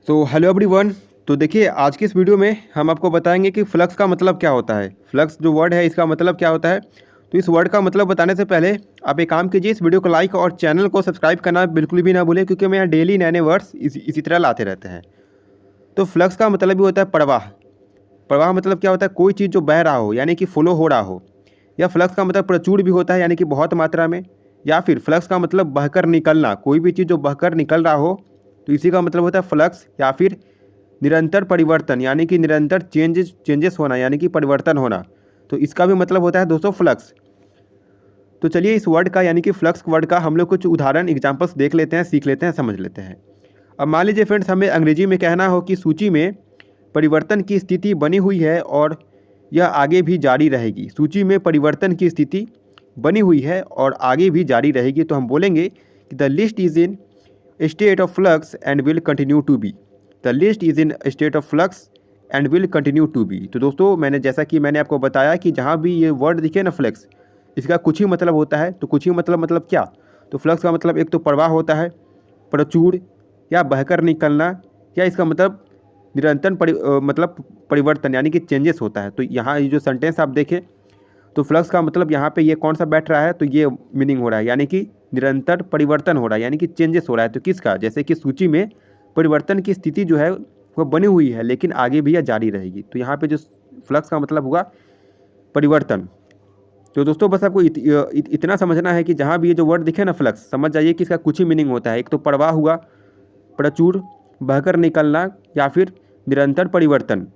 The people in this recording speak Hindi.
तो हेलो एवरीवन। तो देखिए आज की इस वीडियो में हम आपको बताएंगे कि फ्लक्स का मतलब क्या होता है। फ्लक्स जो वर्ड है इसका मतलब क्या होता है। तो इस वर्ड का मतलब बताने से पहले आप एक काम कीजिए, इस वीडियो को लाइक और चैनल को सब्सक्राइब करना बिल्कुल भी ना भूलें, क्योंकि मैं यहाँ डेली नए नए वर्ड्स इसी तरह लाते रहते हैं। तो फ्लक्स का मतलब भी होता है प्रवाह। प्रवाह मतलब क्या होता है, कोई चीज़ जो बह रहा हो यानी कि फ्लो हो रहा हो। या फ्लक्स का मतलब प्रचुर भी होता है यानी कि बहुत मात्रा में। या फिर फ्लक्स का मतलब बहकर निकलना, कोई भी चीज़ जो बहकर निकल रहा हो, तो इसी का मतलब होता है फ्लक्स। या फिर निरंतर परिवर्तन यानी कि निरंतर चेंजेस होना यानी कि परिवर्तन होना, तो इसका भी मतलब होता है दोस्तों फ्लक्स। तो चलिए इस वर्ड का यानी कि फ्लक्स वर्ड का हम लोग कुछ उदाहरण एग्जांपल्स देख लेते हैं, सीख लेते हैं, समझ लेते हैं। अब मान लीजिए फ्रेंड्स, हमें अंग्रेजी में कहना हो कि सूची में परिवर्तन की स्थिति बनी हुई है और यह आगे भी जारी रहेगी। सूची में परिवर्तन की स्थिति बनी हुई है और आगे भी जारी रहेगी, तो हम बोलेंगे कि the list is in state of flux and will continue to be. The list is in state of flux and will continue to be. तो दोस्तों जैसा कि मैंने आपको बताया कि जहाँ भी ये वर्ड दिखे ना फ्लक्स, इसका कुछ ही मतलब होता है। तो कुछ ही मतलब क्या? तो फ्लक्स का मतलब एक तो प्रवाह होता है, प्रचुर या बहकर निकलना, या इसका मतलब निरंतर मतलब परिवर्तन यानी कि चेंजेस होता है। तो यहाँ ये जो सेंटेंस आप देखें, तो फ्लक्स का मतलब यहाँ पे ये कौन सा बैठ रहा है, तो ये मीनिंग हो रहा है यानी कि निरंतर परिवर्तन हो रहा है यानी कि चेंजेस हो रहा है। तो किसका? जैसे कि सूची में परिवर्तन की स्थिति जो है वो बनी हुई है लेकिन आगे भी यह जारी रहेगी। तो यहाँ पे जो फ्लक्स का मतलब हुआ परिवर्तन। तो दोस्तों बस आपको इतना समझना है कि जहाँ भी ये जो वर्ड दिखे ना फ्लक्स, समझ जाइए कि इसका कुछ ही मीनिंग होता है। एक तो प्रवाह हुआ, प्रचुर, बहकर निकलना, या फिर निरंतर परिवर्तन।